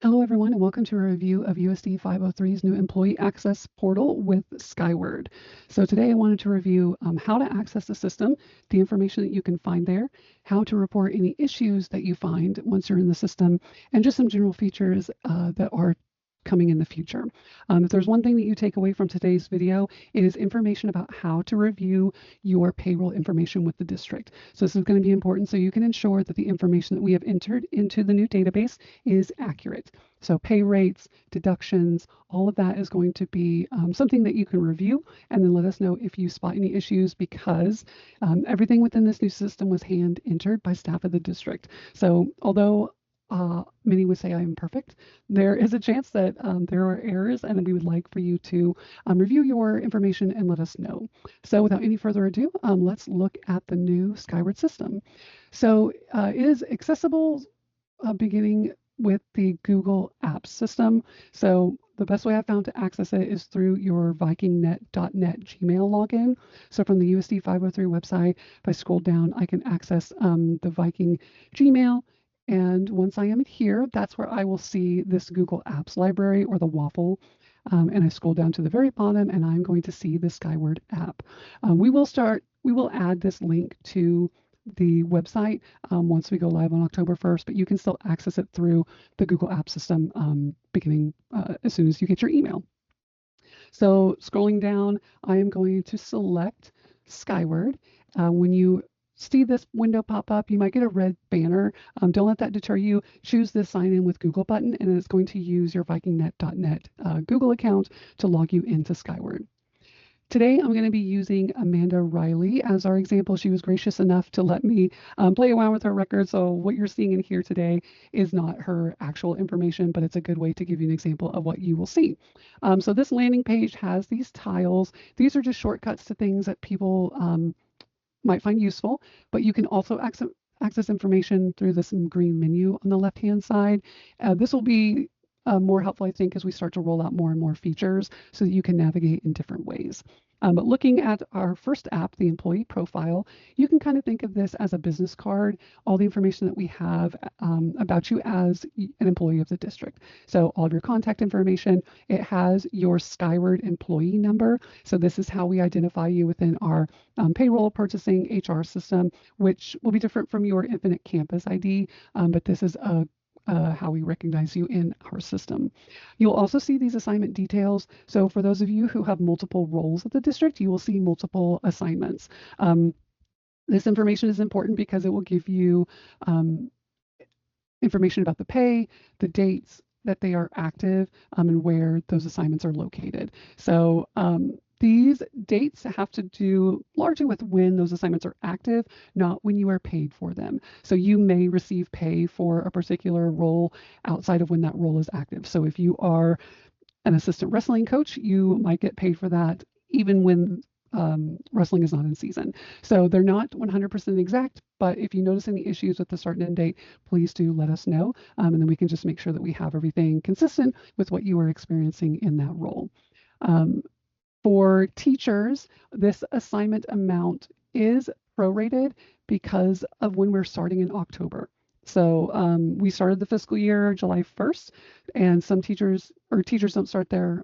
Hello, everyone, and welcome to a review of USD 503's new employee access portal with Skyward. So today I wanted to review how to access the system, the information that you can find there, how to report any issues that you find once you're in the system, and just some general features that are coming in the future. If there's one thing that you take away from today's video, it is information about how to review your payroll information with the district. So this is going to be important so you can ensure that the information that we have entered into the new database is accurate. So pay rates, deductions, all of that is going to be something that you can review and then let us know if you spot any issues because everything within this new system was hand entered by staff of the district. So although many would say I am perfect, there is a chance that there are errors and we would like for you to review your information and let us know. So without any further ado, let's look at the new Skyward system. So it is accessible beginning with the Google Apps system. So the best way I found to access it is through your vikingnet.net Gmail login. So from the USD 503 website, if I scroll down, I can access the Viking Gmail. And once I am here, that's where I will see this Google Apps library or the waffle. And I scroll down to the very bottom and I'm going to see the Skyward app. We will add this link to the website once we go live on October 1st, but you can still access it through the Google App system beginning as soon as you get your email. So scrolling down, I am going to select Skyward. When you see this window pop up, you might get a red banner. Don't let that deter you. Choose the sign in with Google button, and it's going to use your vikingnet.net Google account to log you into Skyward. Today, I'm going to be using Amanda Riley as our example. She was gracious enough to let me play around with her record. So what you're seeing in here today is not her actual information, but it's a good way to give you an example of what you will see. So this landing page has these tiles. These are just shortcuts to things that people might find useful, but you can also access information through this green menu on the left-hand side. This will be more helpful, I think, as we start to roll out more and more features so that you can navigate in different ways. But looking at our first app, the employee profile, you can kind of think of this as a business card, all the information that we have about you as an employee of the district. So all of your contact information, it has your Skyward employee number. So this is how we identify you within our payroll, purchasing, HR system, which will be different from your Infinite Campus ID, but this is how we recognize you in our system. You'll also see these assignment details. So for those of you who have multiple roles at the district, you will see multiple assignments. This information is important because it will give you information about the pay, the dates that they are active, and where those assignments are located. So these dates have to do largely with when those assignments are active, not when you are paid for them. So you may receive pay for a particular role outside of when that role is active. So if you are an assistant wrestling coach, you might get paid for that even when wrestling is not in season. So they're not 100% exact, but if you notice any issues with the start and end date, please do let us know. And then we can just make sure that we have everything consistent with what you are experiencing in that role. For teachers, this assignment amount is prorated because of when we're starting in October. So we started the fiscal year July 1st, and some teachers don't start their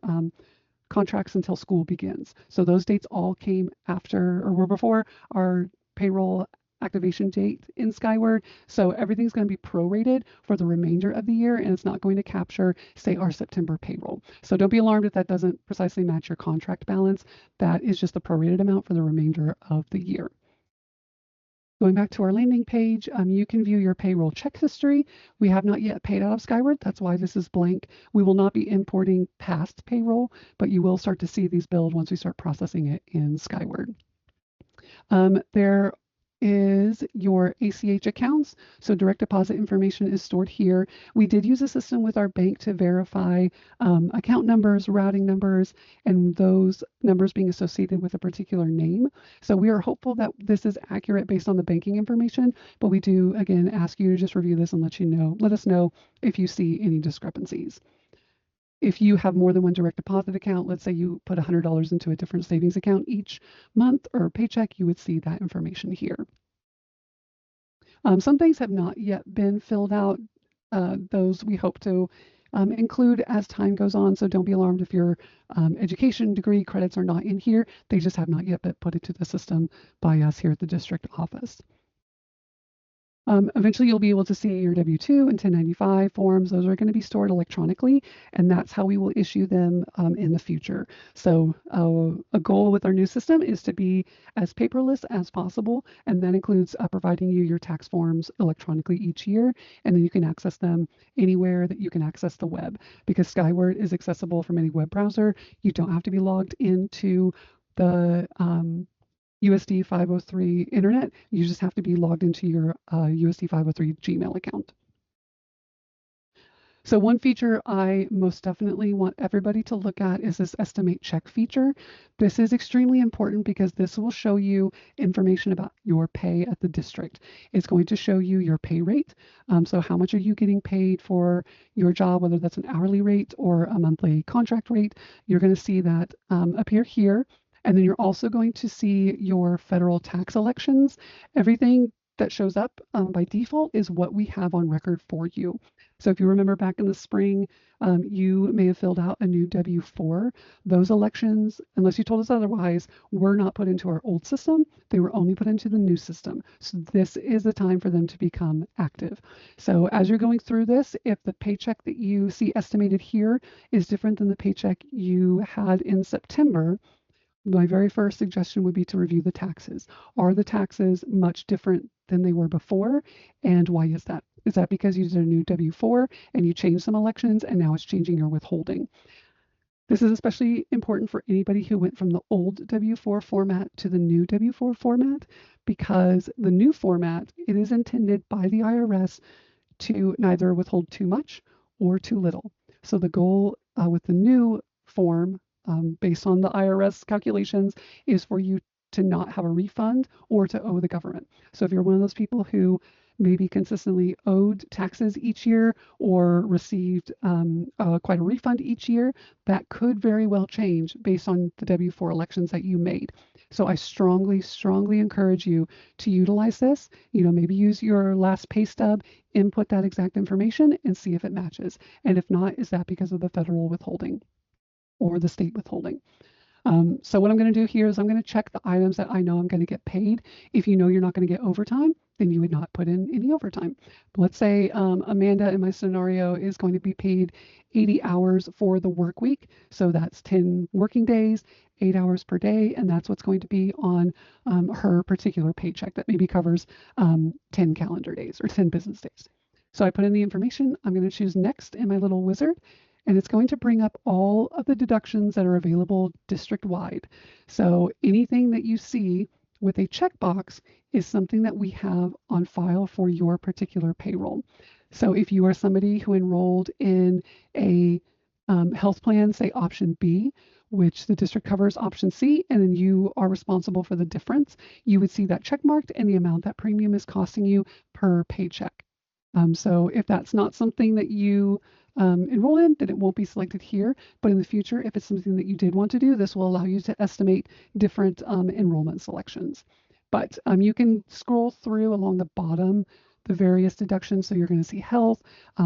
contracts until school begins. So those dates all came after or were before our payroll activation date in Skyward. So everything's going to be prorated for the remainder of the year, and it's not going to capture, say, our September payroll. So don't be alarmed if that doesn't precisely match your contract balance. That is just the prorated amount for the remainder of the year. Going back to our landing page, you can view your payroll check history. We have not yet paid out of Skyward. That's why this is blank. We will not be importing past payroll, but you will start to see these build once we start processing it in Skyward. There is your ACH accounts. So direct deposit information is stored here. We did use a system with our bank to verify account numbers, routing numbers, and those numbers being associated with a particular name. So we are hopeful that this is accurate based on the banking information, but we do, again, ask you to just review this and let us know if you see any discrepancies. If you have more than one direct deposit account, let's say you put $100 into a different savings account each month or paycheck, you would see that information here. Some things have not yet been filled out. Those we hope to include as time goes on. So don't be alarmed if your education degree credits are not in here. They just have not yet been put into the system by us here at the district office. Eventually, you'll be able to see your W-2 and 1095 forms. Those are going to be stored electronically, and that's how we will issue them in the future. So a goal with our new system is to be as paperless as possible, and that includes providing you your tax forms electronically each year, and then you can access them anywhere that you can access the web. Because Skyward is accessible from any web browser, you don't have to be logged into the USD 503 internet. You just have to be logged into your USD 503 Gmail account. So one feature I most definitely want everybody to look at is this estimate check feature. This is extremely important because this will show you information about your pay at the district. It's going to show you your pay rate. So how much are you getting paid for your job, whether that's an hourly rate or a monthly contract rate. You're going to see that appear here. And then you're also going to see your federal tax elections. Everything that shows up by default is what we have on record for you. So if you remember back in the spring, you may have filled out a new W-4. Those elections, unless you told us otherwise, were not put into our old system. They were only put into the new system. So this is the time for them to become active. So as you're going through this, if the paycheck that you see estimated here is different than the paycheck you had in September, my very first suggestion would be to review the taxes. Are the taxes much different than they were before? And why is that? Is that because you did a new W-4 and you changed some elections and now it's changing your withholding? This is especially important for anybody who went from the old W-4 format to the new W-4 format, because the new format, it is intended by the IRS to neither withhold too much or too little. So the goal with the new form, based on the IRS calculations, is for you to not have a refund or to owe the government. So if you're one of those people who maybe consistently owed taxes each year or received quite a refund each year, that could very well change based on the W-4 elections that you made. So I strongly, strongly encourage you to utilize this. Maybe use your last pay stub, input that exact information, and see if it matches. And if not, is that because of the federal withholding or the state withholding? So what I'm going to do here is I'm going to check the items that I know I'm going to get paid. If you know you're not going to get overtime, then you would not put in any overtime. But let's say Amanda in my scenario is going to be paid 80 hours for the work week. So that's 10 working days, 8 hours per day, and that's what's going to be on her particular paycheck that maybe covers 10 calendar days or 10 business days. So I put in the information. I'm going to choose next in my little wizard, and it's going to bring up all of the deductions that are available district-wide. So anything that you see with a checkbox is something that we have on file for your particular payroll. So if you are somebody who enrolled in a health plan, say option B, which the district covers option C, and then you are responsible for the difference, you would see that check marked and the amount that premium is costing you per paycheck. So if that's not something that you enroll in, then it won't be selected here. But in the future, if it's something that you did want to do, this will allow you to estimate different enrollment selections. But you can scroll through along the bottom the various deductions. So you're going to see health,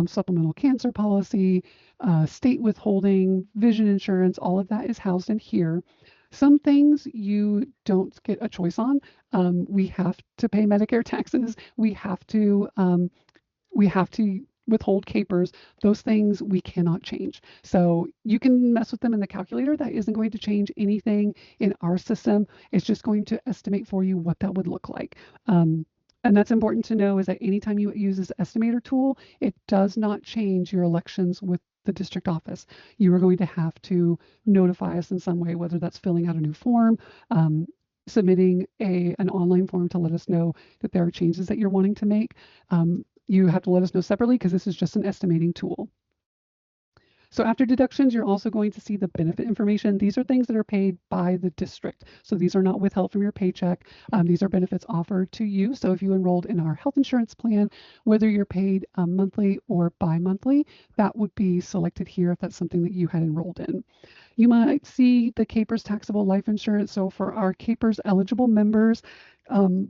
supplemental cancer policy, state withholding, vision insurance, all of that is housed in here. Some things you don't get a choice on. We have to pay Medicare taxes. We have to withhold capers. Those things we cannot change. So you can mess with them in the calculator. That isn't going to change anything in our system. It's just going to estimate for you what that would look like. And that's important to know, is that anytime you use this estimator tool, it does not change your elections with the district office. You are going to have to notify us in some way, whether that's filling out a new form, submitting an online form to let us know that there are changes that you're wanting to make. You have to let us know separately because this is just an estimating tool. So after deductions, you're also going to see the benefit information. These are things that are paid by the district. So these are not withheld from your paycheck. These are benefits offered to you. So if you enrolled in our health insurance plan, whether you're paid monthly or bi-monthly, that would be selected here if that's something that you had enrolled in. You might see the CAPERS taxable life insurance. So for our CAPERS eligible members,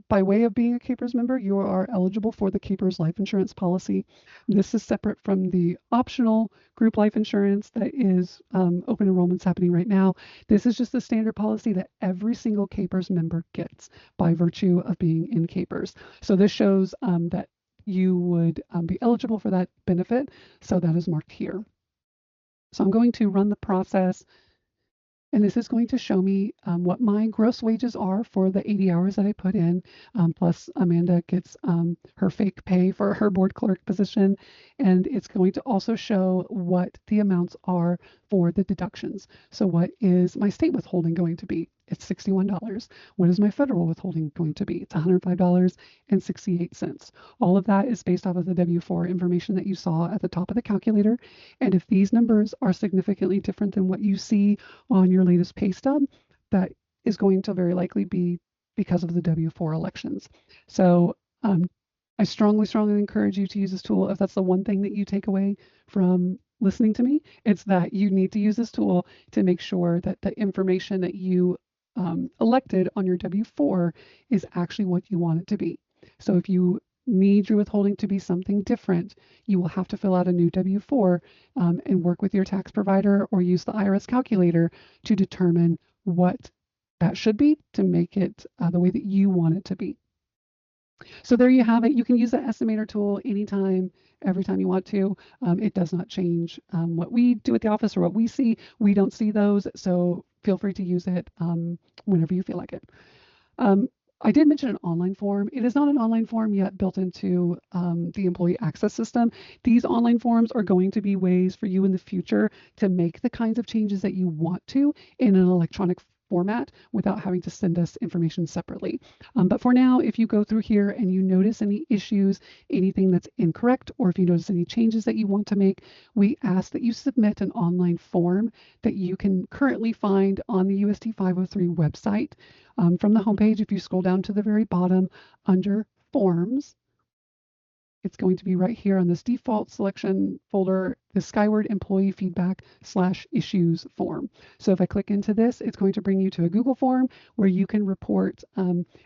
by way of being a CAPERS member, you are eligible for the CAPERS life insurance policy. This is separate from the optional group life insurance that is open enrollment's happening right now. This is just the standard policy that every single CAPERS member gets by virtue of being in CAPERS. So this shows that you would be eligible for that benefit. So that is marked here. So I'm going to run the process, and this is going to show me what my gross wages are for the 80 hours that I put in. Plus Amanda gets her fake pay for her board clerk position. And it's going to also show what the amounts are for the deductions. So what is my state withholding going to be? It's $61. What is my federal withholding going to be? It's $105.68. All of that is based off of the W-4 information that you saw at the top of the calculator. And if these numbers are significantly different than what you see on your latest pay stub, that is going to very likely be because of the W-4 elections. So I strongly, strongly encourage you to use this tool. If that's the one thing that you take away from listening to me, it's that you need to use this tool to make sure that the information that you elected on your W-4 is actually what you want it to be. So if you need your withholding to be something different, you will have to fill out a new W-4 and work with your tax provider or use the IRS calculator to determine what that should be to make it the way that you want it to be. So there you have it. You can use the estimator tool anytime, every time you want to. It does not change what we do at the office or what we see. We don't see those, so feel free to use it whenever you feel like it. I did mention an online form. It is not an online form yet built into the employee access system. These online forms are going to be ways for you in the future to make the kinds of changes that you want to in an electronic format without having to send us information separately. But for now, if you go through here and you notice any issues, anything that's incorrect, or if you notice any changes that you want to make, we ask that you submit an online form that you can currently find on the USD 503 website. From the homepage, if you scroll down to the very bottom under Forms, it's going to be right here on this default selection folder, the Skyward Employee Feedback /Issues form. So if I click into this, it's going to bring you to a Google form where you can report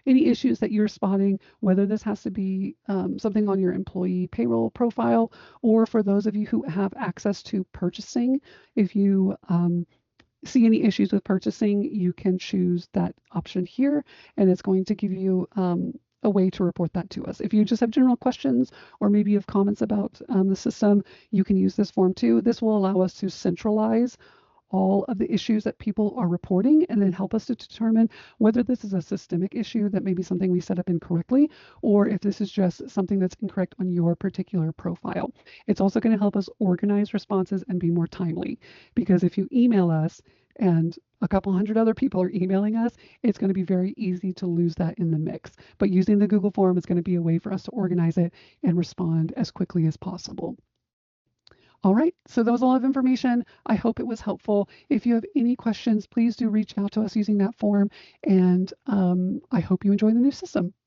any issues that you're spotting, whether this has to be something on your employee payroll profile, or for those of you who have access to purchasing, if you see any issues with purchasing, you can choose that option here, and it's going to give you a way to report that to us. If you just have general questions or maybe you have comments about the system, you can use this form too. This will allow us to centralize all of the issues that people are reporting and then help us to determine whether this is a systemic issue that may be something we set up incorrectly, or if this is just something that's incorrect on your particular profile. It's also going to help us organize responses and be more timely, because if you email us and a couple hundred other people are emailing us, it's going to be very easy to lose that in the mix. But using the Google form is going to be a way for us to organize it and respond as quickly as possible. All right, so that was a lot of information. I hope it was helpful. If you have any questions, please do reach out to us using that form, and I hope you enjoy the new system.